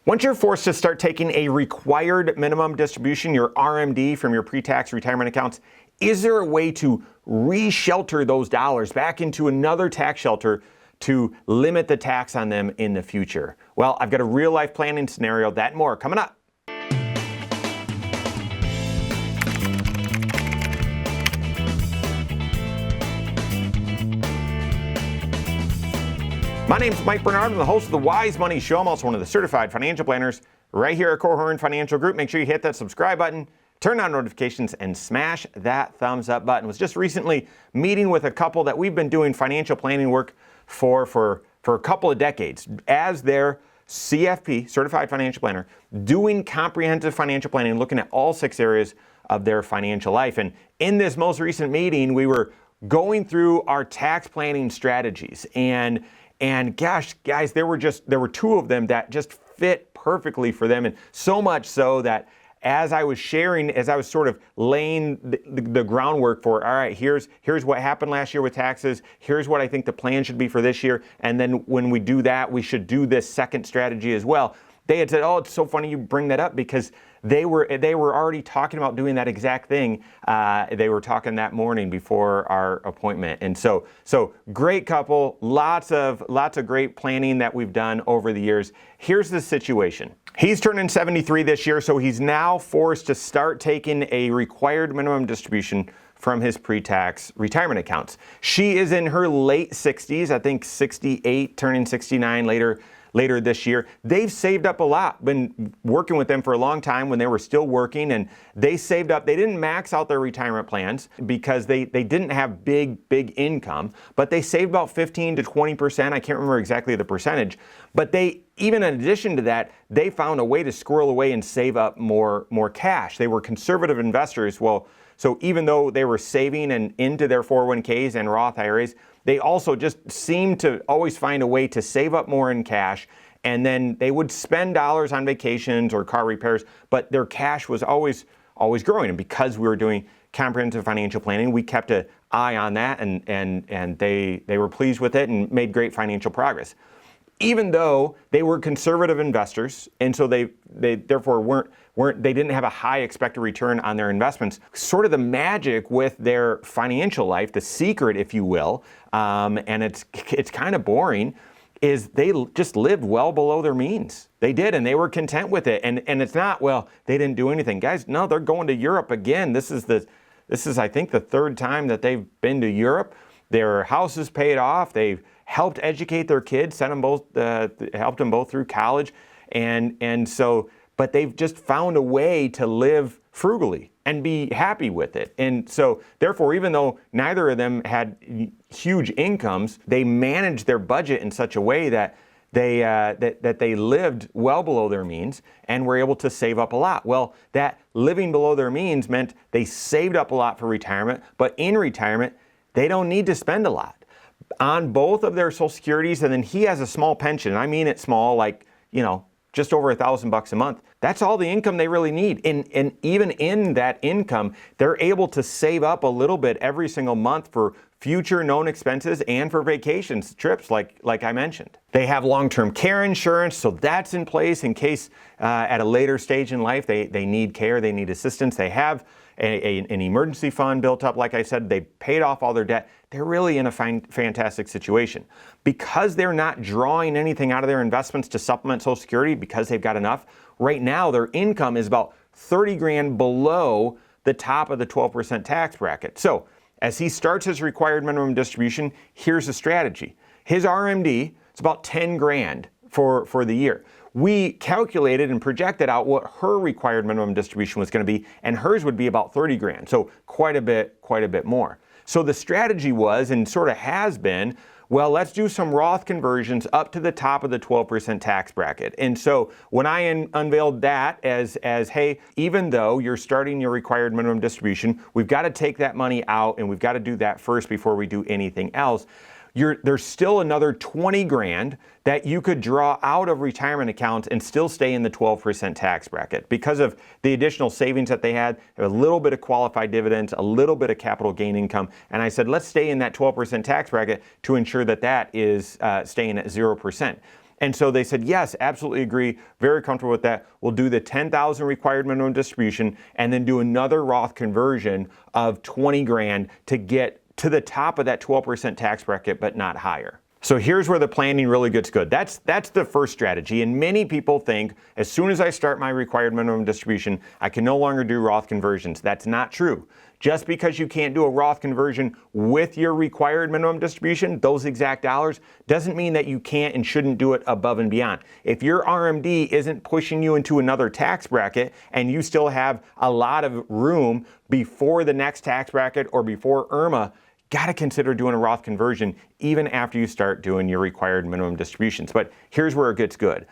Once you're forced to start taking a required minimum distribution, your RMD, from your pre-tax retirement accounts, is there a way to re-shelter those dollars back into another tax shelter to limit the tax on them in the future? Well, I've got a real-life planning scenario, that and more coming up. My name's Mike Bernard. I'm the host of the Wise Money Show. I'm also one of the certified financial planners right here at Korhorn Financial Group. Make sure you hit that subscribe button, turn on notifications, and smash that thumbs up button. I was just recently meeting with a couple that we've been doing financial planning work for a couple of decades as their CFP, Certified Financial Planner, doing comprehensive financial planning, looking at all 6 areas of their financial life. And in this most recent meeting, we were going through our tax planning strategies. And gosh, guys, there were 2 of them that just fit perfectly for them. And so much so that as I was sort of laying the groundwork for, all right, here's what happened last year with taxes. Here's what I think the plan should be for this year. And then when we do that, we should do this second strategy as well. They had said, oh, it's so funny you bring that up, because they were already talking about doing that exact thing. They were talking that morning before our appointment. And so great couple, lots of great planning that we've done over the years. Here's the situation. He's turning 73 this year, so he's now forced to start taking a required minimum distribution from his pre-tax retirement accounts. She is in her late 60s, I think 68, turning 69 later this year. They've saved up a lot, been working with them for a long time when they were still working, and they saved up. They didn't max out their retirement plans because they didn't have big income, but they saved about 15 to 20%. I can't remember exactly the percentage, but even in addition to that, they found a way to squirrel away and save up more cash. They were conservative investors. Well, so even though they were saving and into their 401ks and Roth IRAs, they also just seemed to always find a way to save up more in cash, and then they would spend dollars on vacations or car repairs, but their cash was always growing. And because we were doing comprehensive financial planning, we kept an eye on that, and they were pleased with it and made great financial progress. Even though they were conservative investors, and so they therefore they didn't have a high expected return on their investments. Sort of the magic with their financial life, the secret, if you will, and it's kind of boring, is they just lived well below their means. They did, and they were content with it. And it's not, well, they didn't do anything, guys. No, they're going to Europe again. This is I think the 3rd time that they've been to Europe. Their house is paid off. They've helped educate their kids, helped them both through college, and so. But they've just found a way to live frugally and be happy with it. And so, therefore, even though neither of them had huge incomes, they managed their budget in such a way that they lived well below their means and were able to save up a lot. Well, that living below their means meant they saved up a lot for retirement, but in retirement, they don't need to spend a lot on both of their Social Securities. And then he has a small pension. I mean it small, like, just over $1,000 a month. That's all the income they really need. And even in that income, they're able to save up a little bit every single month for future known expenses and for vacations, trips, like I mentioned. They have long-term care insurance, so that's in place in case at a later stage in life they need care, they need assistance. They have an emergency fund built up. Like I said, they paid off all their debt. They're really in a fantastic situation. Because they're not drawing anything out of their investments to supplement Social Security, because they've got enough, right now their income is about 30 grand below the top of the 12% tax bracket. So as he starts his required minimum distribution, here's the strategy. His RMD is about 10 grand for the year. We calculated and projected out what her required minimum distribution was going to be, and hers would be about 30 grand. So quite a bit more. So the strategy was, and sort of has been, well, let's do some Roth conversions up to the top of the 12% tax bracket. And so when I unveiled that as, hey, even though you're starting your required minimum distribution, we've got to take that money out, and we've got to do that first before we do anything else. There's still another 20 grand that you could draw out of retirement accounts and still stay in the 12% tax bracket because of the additional savings that they had, a little bit of qualified dividends, a little bit of capital gain income. And I said, let's stay in that 12% tax bracket to ensure that that is staying at 0%. And so they said, yes, absolutely agree, very comfortable with that. We'll do the 10,000 required minimum distribution and then do another Roth conversion of 20 grand to get to the top of that 12% tax bracket, but not higher. So here's where the planning really gets good. That's the first strategy. And many people think as soon as I start my required minimum distribution, I can no longer do Roth conversions. That's not true. Just because you can't do a Roth conversion with your required minimum distribution, those exact dollars, doesn't mean that you can't and shouldn't do it above and beyond. If your RMD isn't pushing you into another tax bracket and you still have a lot of room before the next tax bracket or before IRMA, got to consider doing a Roth conversion even after you start doing your required minimum distributions. But here's where it gets good.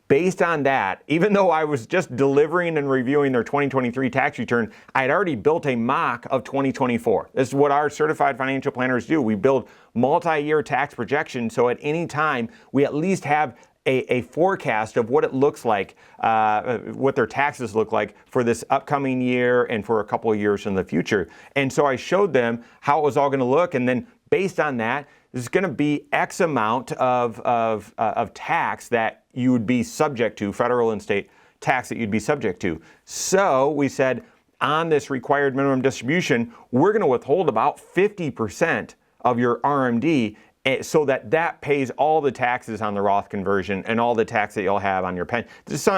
Based on that, even though I was just delivering and reviewing their 2023 tax return, I had already built a mock of 2024. This is what our certified financial planners do. We build multi-year tax projections, so at any time, we at least have a forecast of what it looks like, what their taxes look like for this upcoming year and for a couple of years in the future. And so I showed them how it was all going to look, and then based on that, there's going to be X amount of tax that you would be subject to, federal and state tax that you'd be subject to. So we said on this required minimum distribution, we're going to withhold about 50% of your RMD so that pays all the taxes on the Roth conversion and all the tax that you'll have on your pension.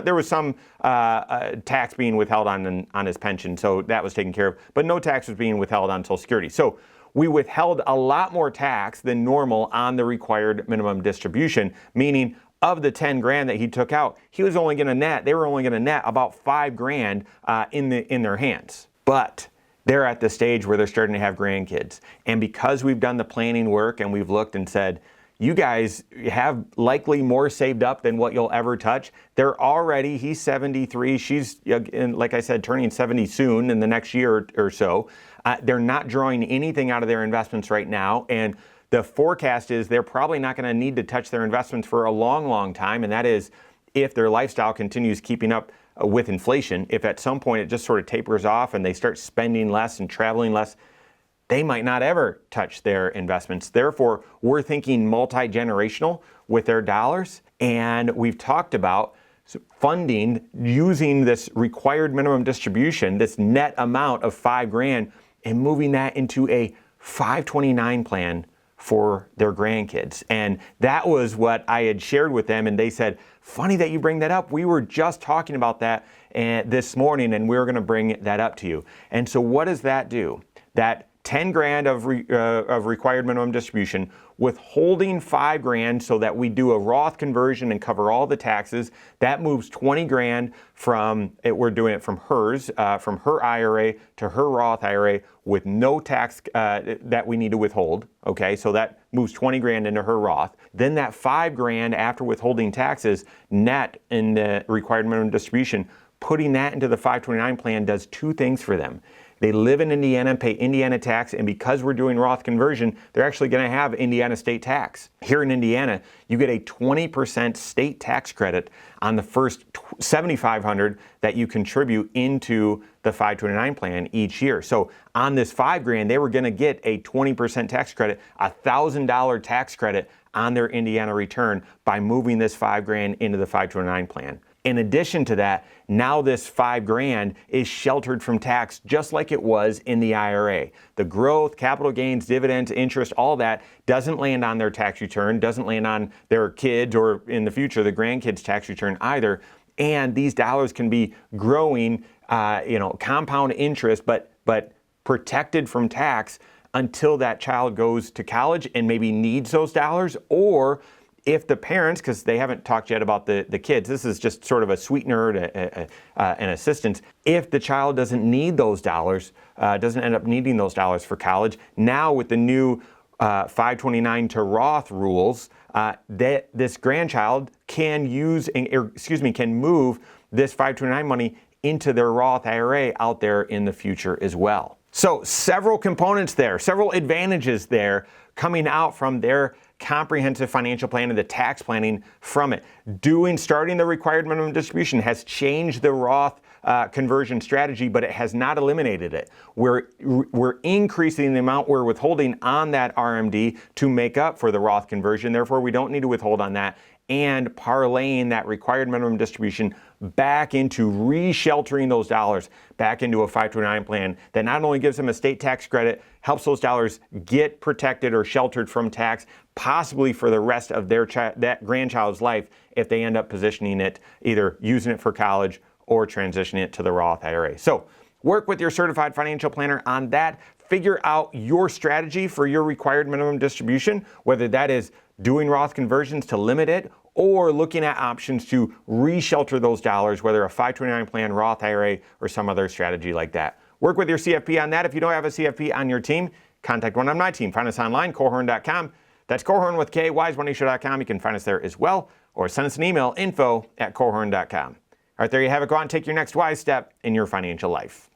There was some tax being withheld on his pension, so that was taken care of, but no tax was being withheld on Social Security. So we withheld a lot more tax than normal on the required minimum distribution, meaning of the 10 grand that he took out, they were only going to net about 5 grand in their hands. But they're at the stage where they're starting to have grandkids. And because we've done the planning work and we've looked and said, you guys have likely more saved up than what you'll ever touch. He's 73, she's, like I said, turning 70 soon in the next year or so. They're not drawing anything out of their investments right now. And the forecast is they're probably not going to need to touch their investments for a long, long time. And that is if their lifestyle continues keeping up with inflation. If at some point it just sort of tapers off and they start spending less and traveling less, they might not ever touch their investments. Therefore, we're thinking multi-generational with their dollars. And we've talked about funding using this required minimum distribution, this net amount of 5 grand, and moving that into a 529 plan for their grandkids. And that was what I had shared with them. And they said, funny that you bring that up. We were just talking about that this morning, and we're going to bring that up to you. And so what does that do? That 10 grand of required minimum distribution, withholding 5 grand so that we do a Roth conversion and cover all the taxes. That moves 20 grand we're doing it from her IRA to her Roth IRA with no tax that we need to withhold. Okay, so that moves 20 grand into her Roth. Then that 5 grand after withholding taxes net in the required minimum distribution, putting that into the 529 plan does 2 things for them. They live in Indiana and pay Indiana tax, and because we're doing Roth conversion, they're actually going to have Indiana state tax. Here in Indiana, you get a 20% state tax credit on the first $7,500 that you contribute into the 529 plan each year. So on this 5 grand, they were going to get a 20% tax credit, $1,000 tax credit on their Indiana return by moving this 5 grand into the 529 plan. In addition to that, now this 5 grand is sheltered from tax just like it was in the IRA. The growth, capital gains, dividends, interest, all that doesn't land on their tax return, doesn't land on their kids or in the future the grandkids' tax return either. And these dollars can be growing, compound interest, but protected from tax until that child goes to college and maybe needs those dollars, or if the parents, because they haven't talked yet about the kids, this is just sort of a sweetener, an assistance. If the child doesn't need those dollars, doesn't end up needing those dollars for college, now with the new 529 to Roth rules, that this grandchild can move this 529 money into their Roth IRA out there in the future as well. So several components there, several advantages there coming out from their comprehensive financial plan and the tax planning from it. Starting the required minimum distribution has changed the Roth conversion strategy, but it has not eliminated it. We're increasing the amount we're withholding on that RMD to make up for the Roth conversion. Therefore, we don't need to withhold on that. and parlaying that required minimum distribution back into re-sheltering those dollars back into a 529 plan that not only gives them a state tax credit, helps those dollars get protected or sheltered from tax, possibly for the rest of that grandchild's life if they end up positioning it, either using it for college or transitioning it to the Roth IRA. So work with your certified financial planner on that. Figure out your strategy for your required minimum distribution, whether that is doing Roth conversions to limit it or looking at options to re-shelter those dollars, whether a 529 plan, Roth IRA, or some other strategy like that. Work with your CFP on that. If you don't have a CFP on your team, contact one on my team. Find us online, Korhorn.com. That's Korhorn with K, wisemoneyshow.com. You can find us there as well, or send us an email, info@Korhorn.com. All right, there you have it. Go out and take your next wise step in your financial life.